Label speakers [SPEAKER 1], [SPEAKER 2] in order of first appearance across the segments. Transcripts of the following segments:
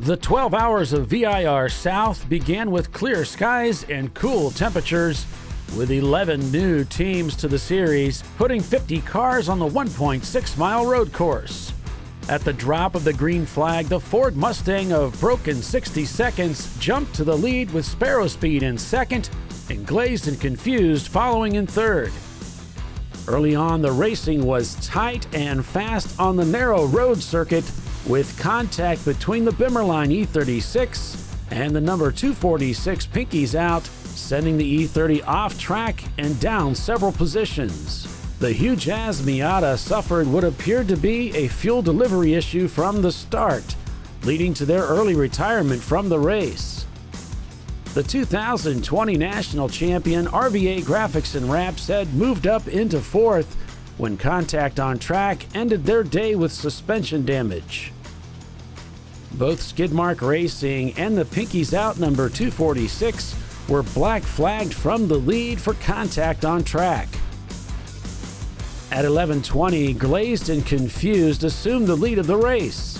[SPEAKER 1] The 12 hours of VIR South began with clear skies and cool temperatures, with 11 new teams to the series, putting 50 cars on the 1.6-mile road course. At the drop of the green flag, the Ford Mustang of broken 60 seconds jumped to the lead with Sparrow Speed in second and Glazed and Confused following in third. Early on, the racing was tight and fast on the narrow road circuit, with contact between the Bimmerline E36 and the number 246 Pinkies Out, sending the E30 off track and down several positions. The huge as Miata suffered what appeared to be a fuel delivery issue from the start, leading to their early retirement from the race. The 2020 national champion RVA Graphics and Wraps had moved up into fourth when contact on track ended their day with suspension damage. Both Skidmark Racing and the Pinkies Out number 246 were black flagged from the lead for contact on track. At 11:20, Glazed and Confused assumed the lead of the race.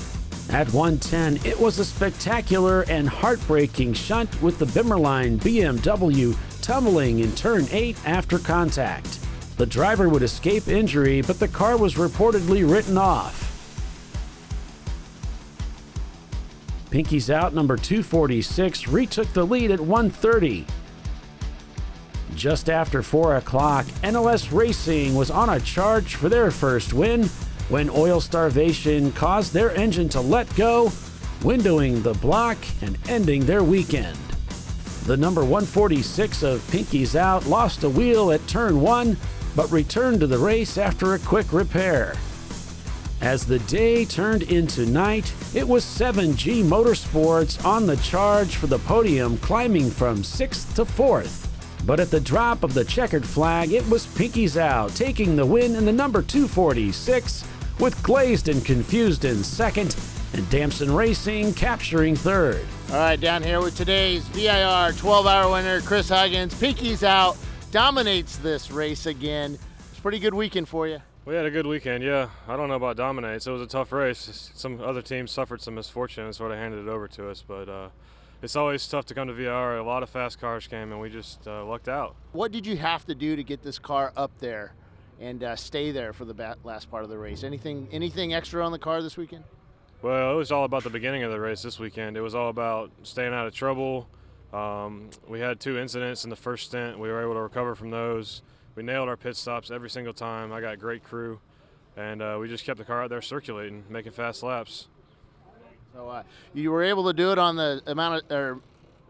[SPEAKER 1] At 1:10, it was a spectacular and heartbreaking shunt with the Bimmerline BMW tumbling in turn 8 after contact. The driver would escape injury, but the car was reportedly written off. Pinkies Out number 246 retook the lead at 1:30. Just after 4 o'clock, NLS Racing was on a charge for their first win when oil starvation caused their engine to let go, windowing the block and ending their weekend. The number 146 of Pinkies Out lost a wheel at turn 1, but returned to the race after a quick repair. As the day turned into night, it was 7G Motorsports on the charge for the podium, climbing from 6th to 4th. But at the drop of the checkered flag, it was Pinkies Out taking the win in the number 246, with Glazed and Confused in second, and Damson Racing capturing third.
[SPEAKER 2] All right, down here with today's VIR 12-hour winner, Chris Huggins. Pinkies Out dominates this race again. It's a pretty good weekend for you.
[SPEAKER 3] We had a good weekend, yeah. I don't know about dominates. It was a tough race. Some other teams suffered some misfortune and sort of handed it over to us, but it's always tough to come to VIR. A lot of fast cars came, and we just lucked out.
[SPEAKER 2] What did you have to do to get this car up there and stay there for the last part of the race? Anything extra on the car this weekend?
[SPEAKER 3] Well, it was all about the beginning of the race this weekend. It was all about staying out of trouble. We had 2 incidents in the first stint. We were able to recover from those. We nailed our pit stops every single time. I got a great crew, and we just kept the car out there circulating, making fast laps.
[SPEAKER 2] So you were able to do it on the amount of, or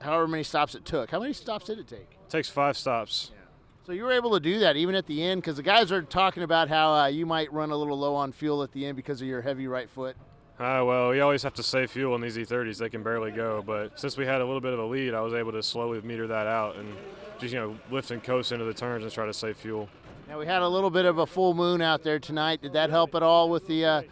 [SPEAKER 2] however many stops it took. How many stops did it take?
[SPEAKER 3] It takes 5 stops.
[SPEAKER 2] Yeah. So you were able to do that even at the end, because the guys are talking about how you might run a little low on fuel at the end because of your heavy right foot.
[SPEAKER 3] Well, we always have to save fuel in these E30s. They can barely go, but since we had a little bit of a lead, I was able to slowly meter that out and just, lift and coast into the turns and try to save fuel.
[SPEAKER 2] Now, we had a little bit of a full moon out there tonight. Did that help at all with the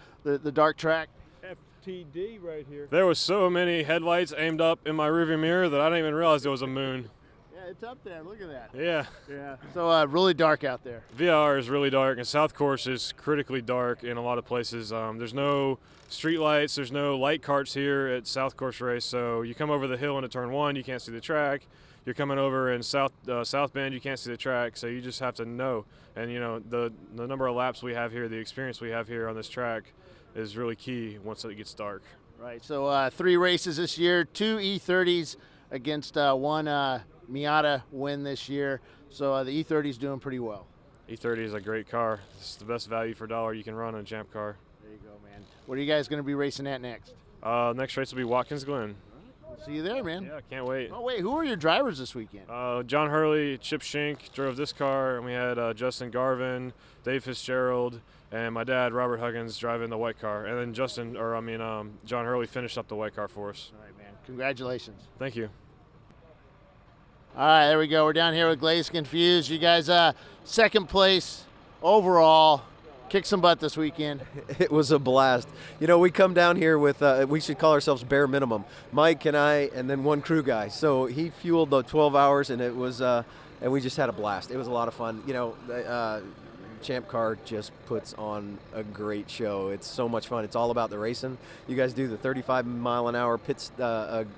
[SPEAKER 2] dark track?
[SPEAKER 4] FTD right here.
[SPEAKER 3] There was so many headlights aimed up in my rearview mirror that I didn't even realize there was a moon.
[SPEAKER 2] Yeah, it's up there. Look at that.
[SPEAKER 3] Yeah.
[SPEAKER 2] Yeah. So really dark out there.
[SPEAKER 3] VIR is really dark, and South Course is critically dark in a lot of places. There's no street lights. There's no light carts here at South Course Race. So you come over the hill into turn 1, you can't see the track. You're coming over in South Bend, you can't see the track. So you just have to know. And the number of laps we have here, the experience we have here on this track, is really key once it gets dark.
[SPEAKER 2] Right. So 3 races this year, 2 E30s against 1 Miata win this year. So the E30 is doing pretty well.
[SPEAKER 3] E30 is a great car. It's the best value for dollar you can run on Champ Car.
[SPEAKER 2] There you go, man. What are you guys going to be racing at next?
[SPEAKER 3] Next race will be Watkins Glen.
[SPEAKER 2] We'll see you there, man.
[SPEAKER 3] Yeah, can't wait.
[SPEAKER 2] Oh, wait, who are your drivers this weekend?
[SPEAKER 3] John Hurley, Chip Schenck drove this car, and we had Justin Garvin, Dave Fitzgerald, and my dad, Robert Huggins, driving the white car. And then John Hurley finished up the white car for us.
[SPEAKER 2] All right, man. Congratulations.
[SPEAKER 3] Thank you.
[SPEAKER 2] All right, there we go. We're down here with Glazed Confused. You guys, second place overall. Kicked some butt this weekend.
[SPEAKER 5] It was a blast. We come down here with, we should call ourselves bare minimum. Mike and I, and then 1 crew guy. So he fueled the 12 hours, and it was, and we just had a blast. It was a lot of fun. Champ Car just puts on a great show. It's so much fun. It's all about the racing. You guys do the 35-mile-an-hour pits,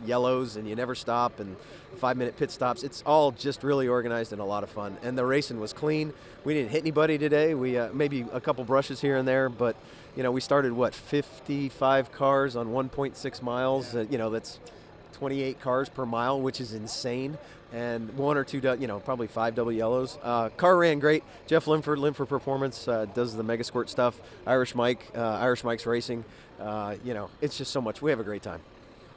[SPEAKER 5] yellows, and you never stop, and 5-minute pit stops. It's all just really organized and a lot of fun. And the racing was clean. We didn't hit anybody today. We maybe a couple brushes here and there, but we started 55 cars on 1.6 miles. That's 28 cars per mile, which is insane. And 1 or 2, probably 5 double yellows. Car ran great. Jeff Linford Performance does the Mega Squirt stuff. Irish Mike's racing. It's just so much. We have a great time.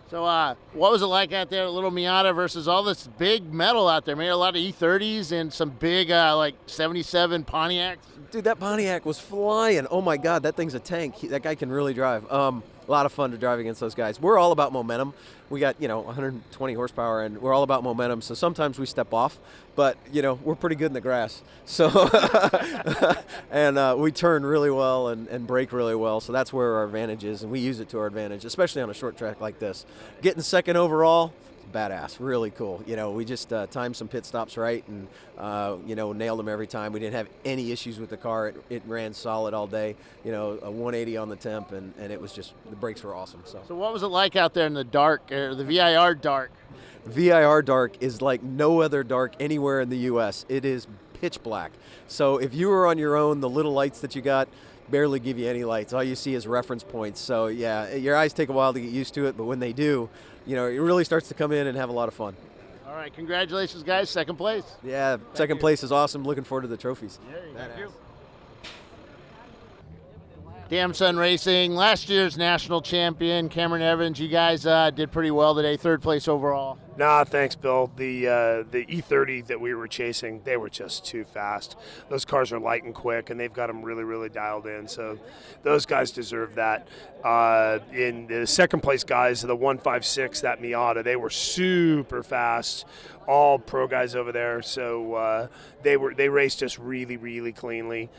[SPEAKER 2] So what was it like out there at Little Miata versus all this big metal out there? Maybe a lot of E30s and some big like 77 Pontiacs?
[SPEAKER 5] Dude, that Pontiac was flying. Oh my God, that thing's a tank. That guy can really drive. A lot of fun to drive against those guys. We're all about momentum. We got 120 horsepower, and we're all about momentum. So sometimes we step off, but we're pretty good in the grass. So and we turn really well and brake really well. So that's where our advantage is, and we use it to our advantage, especially on a short track like this. Getting second overall, badass, really cool. We just timed some pit stops right, and nailed them every time. We didn't have any issues with the car. It ran solid all day. A 180 on the temp, and it was just, the brakes were awesome. So
[SPEAKER 2] what was it like out there in the dark, the VIR dark?
[SPEAKER 5] VIR dark is like no other dark anywhere in the U.S. It is pitch black. So if you were on your own, the little lights that you got barely give you any lights. All you see is reference points. So yeah, your eyes take a while to get used to it, but when they do, it really starts to come in and have a lot of fun.
[SPEAKER 2] All right, congratulations, guys. Second place.
[SPEAKER 5] Yeah, second place is awesome. Looking forward to the trophies.
[SPEAKER 2] Thank you. Damson Racing, last year's national champion, Cameron Evans. You guys did pretty well today, third place overall.
[SPEAKER 6] Nah, thanks, Bill. The E30 that we were chasing, they were just too fast. Those cars are light and quick, and they've got them really, really dialed in. So those guys deserve that. In the second place guys, the 156, that Miata, they were super fast. All pro guys over there. So they raced us really, really cleanly.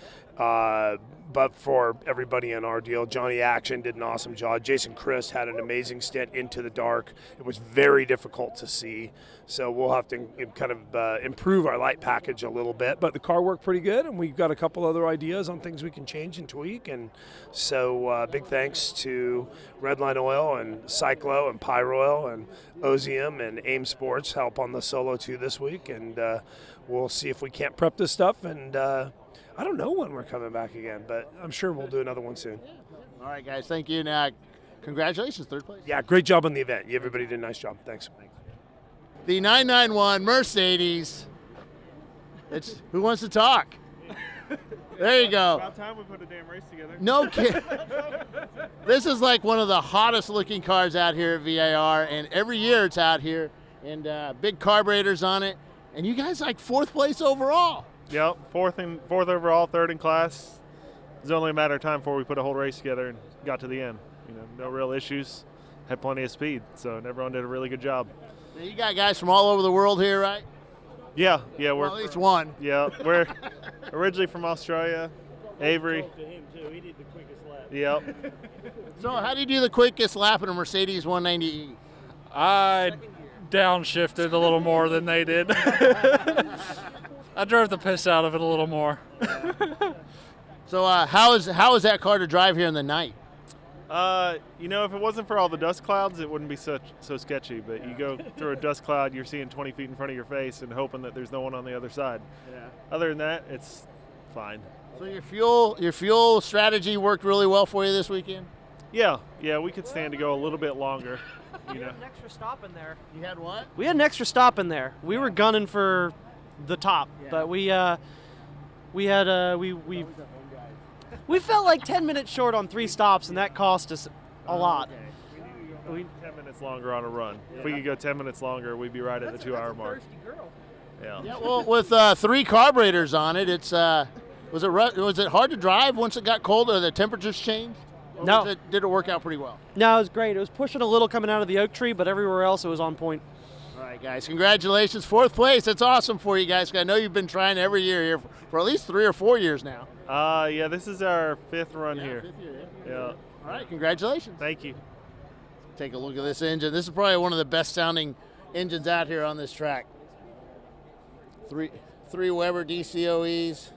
[SPEAKER 6] But for everybody in our deal, Johnny Action did an awesome job. Jason Christ had an amazing stint into the dark. It was very difficult to see. So we'll have to kind of improve our light package a little bit. But the car worked pretty good, and we've got a couple other ideas on things we can change and tweak. And so big thanks to Redline Oil and Cyclo and Pyroil and Ozium and AIM Sports help on the Solo 2 this week. And we'll see if we can't prep this stuff. And I don't know when we're coming back again, but I'm sure we'll do another one soon.
[SPEAKER 2] All right, guys. Thank you. Now, congratulations, third place.
[SPEAKER 6] Yeah, great job on the event. Everybody did a nice job. Thanks.
[SPEAKER 2] The 991 Mercedes. It's Who Wants to Talk? There you go.
[SPEAKER 4] About time we put a damn race together.
[SPEAKER 2] No kidding. This is like one of the hottest looking cars out here at VIR, and every year it's out here, and big carburetors on it. And you guys like fourth place overall.
[SPEAKER 4] Yep, fourth overall, third in class. It was only a matter of time before we put a whole race together and got to the end. No real issues. Had plenty of speed, so everyone did a really good job.
[SPEAKER 2] Now you got guys from all over the world here, right?
[SPEAKER 4] Yeah, we're
[SPEAKER 2] well, at least one.
[SPEAKER 4] Yeah, we're originally from Australia. Avery.
[SPEAKER 7] To him too. He did the quickest lap.
[SPEAKER 4] Yep.
[SPEAKER 2] So how do you do the quickest lap in a Mercedes 190E?
[SPEAKER 8] I downshifted a little more than they did. I drove the piss out of it a little more.
[SPEAKER 2] So how is that car to drive here in the night?
[SPEAKER 4] If it wasn't for all the dust clouds, it wouldn't be so sketchy. But you go through a dust cloud, you're seeing 20 feet in front of your face and hoping that there's no one on the other side.
[SPEAKER 2] Yeah.
[SPEAKER 4] Other than that, it's fine.
[SPEAKER 2] So your fuel strategy worked really well for you this weekend?
[SPEAKER 4] Yeah, we could stand to go a little bit longer.
[SPEAKER 7] We had an extra stop in there.
[SPEAKER 2] You had what?
[SPEAKER 7] We had an extra stop in there. We were gunning for the top, but we felt like 10 minutes short on 3 stops, and that cost us a lot.
[SPEAKER 4] We 10 minutes longer on a run. If we could go 10 minutes longer, we'd be right at the 2-hour mark.
[SPEAKER 2] Yeah. Well, with 3 carburetors on it, it's was it hard to drive once it got cold or the temperatures changed? Or
[SPEAKER 7] No.
[SPEAKER 2] Did it work out pretty well?
[SPEAKER 7] No, it was great. It was pushing a little coming out of the oak tree, but everywhere else it was on point.
[SPEAKER 2] All right, guys. Congratulations. 4th place. That's awesome for you guys. I know you've been trying every year here for at least 3 or 4 years now.
[SPEAKER 4] Yeah, this is our 5th run here.
[SPEAKER 2] 5th year,
[SPEAKER 4] Yeah.
[SPEAKER 2] All right, congratulations.
[SPEAKER 4] Thank you.
[SPEAKER 2] Take a look at this engine. This is probably one of the best sounding engines out here on this track. 3 Weber DCOEs.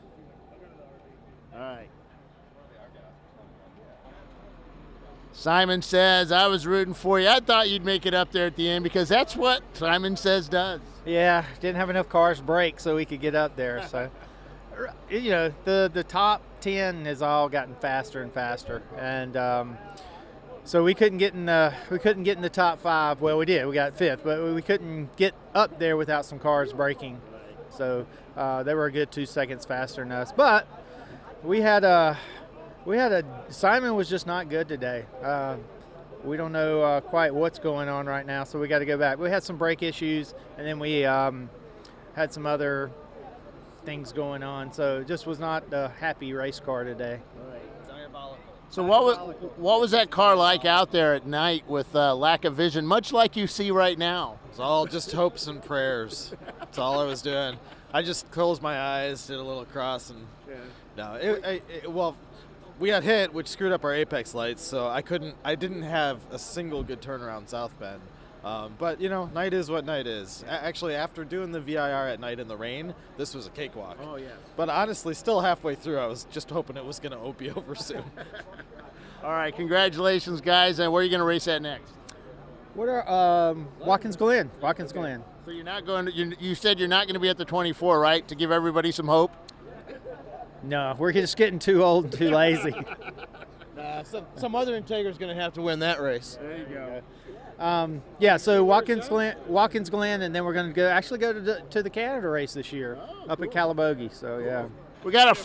[SPEAKER 2] Simon says, I was rooting for you. I thought you'd make it up there at the end because that's what Simon says does.
[SPEAKER 9] Yeah, didn't have enough cars break so we could get up there. So, you know, the top 10 has all gotten faster and faster, and so we couldn't get in the top 5. Well, we did. We got 5th, but we couldn't get up there without some cars breaking. So they were a good 2 seconds faster than us. But Simon was just not good today. We don't know quite what's going on right now, so we got to go back. We had some brake issues, and then we had some other things going on. So it just was not a happy race car today.
[SPEAKER 2] So what was that car like out there at night with lack of vision, much like you see right now?
[SPEAKER 10] It's all just hopes and prayers. That's all I was doing. I just closed my eyes, did a little cross, and well, we got hit, which screwed up our apex lights, so I didn't have a single good turnaround South Bend. But, you know, night is what night is. Actually, after doing the VIR at night in the rain, this was a cakewalk.
[SPEAKER 2] Oh, yeah.
[SPEAKER 10] But honestly, still halfway through, I was just hoping it was going to be over soon.
[SPEAKER 2] All right, congratulations, guys. And where are you going to race at next?
[SPEAKER 9] What are Watkins Glen? Watkins Glen.
[SPEAKER 2] So you're not going to, you said you're not going to be at the 24, right, to give everybody some hope?
[SPEAKER 9] No, we're just getting too old and too lazy.
[SPEAKER 11] Some other Integra's going to have to win that race.
[SPEAKER 2] There you go.
[SPEAKER 9] Yeah, so Watkins Glen, and then we're going to go to the Canada race this year up at Calabogie. So yeah,
[SPEAKER 2] we got a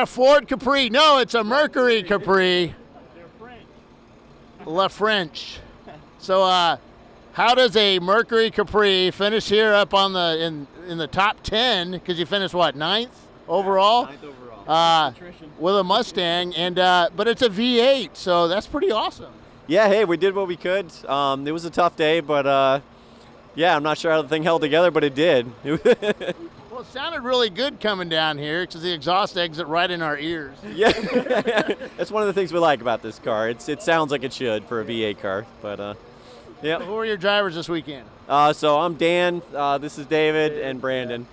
[SPEAKER 2] Ford Capri. No, it's a Mercury Capri. La French. So how does a Mercury Capri finish here up on the in the top 10? Because you finished what, 9th overall?
[SPEAKER 11] 9th overall.
[SPEAKER 2] With a Mustang, and but it's a V8, so that's pretty awesome.
[SPEAKER 5] Yeah, hey, we did what we could. It was a tough day, but yeah, I'm not sure how the thing held together, but it did.
[SPEAKER 2] Well, it sounded really good coming down here because the exhaust exit right in our ears.
[SPEAKER 5] Yeah, that's one of the things we like about this car. It sounds like it should for a V8 car, but yeah.
[SPEAKER 2] So who are your drivers this weekend?
[SPEAKER 5] So I'm Dan, this is David, and Brandon.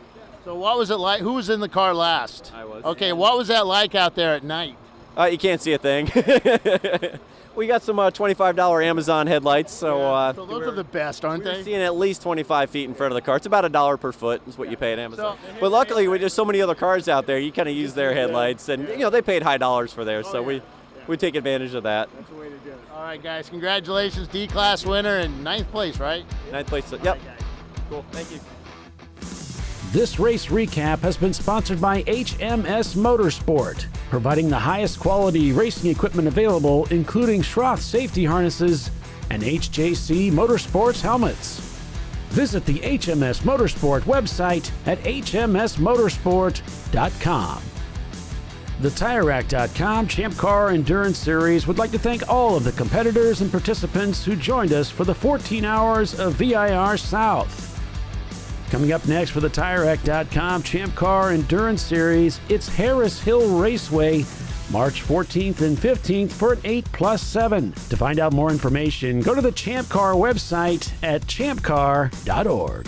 [SPEAKER 2] So what was it like? Who was in the car last?
[SPEAKER 5] I was.
[SPEAKER 2] Okay, what was that like out there at night?
[SPEAKER 5] You can't see a thing. We got some $25 Amazon headlights, so
[SPEAKER 2] So those are the best, aren't
[SPEAKER 5] we're
[SPEAKER 2] they?
[SPEAKER 5] seeing at least 25 feet in front of the car. It's about $1 per foot is what you pay at Amazon. But luckily, there's so many other cars out there, you kind of use their headlights, and you know they paid high dollars for theirs, so we take advantage of that.
[SPEAKER 2] That's the way to do it. All right, guys, congratulations, D-Class winner in 9th place, right?
[SPEAKER 5] 9th place, yep. Cool, thank you.
[SPEAKER 1] This race recap has been sponsored by HMS Motorsport, providing the highest quality racing equipment available, including Schroth safety harnesses and HJC Motorsports helmets. Visit the HMS Motorsport website at hmsmotorsport.com. The TireRack.com Champ Car Endurance Series would like to thank all of the competitors and participants who joined us for the 14 hours of VIR South. Coming up next for the TireRack.com Champ Car Endurance Series, it's Harris Hill Raceway, March 14th and 15th for an 8+7. To find out more information, go to the Champ Car website at ChampCar.org.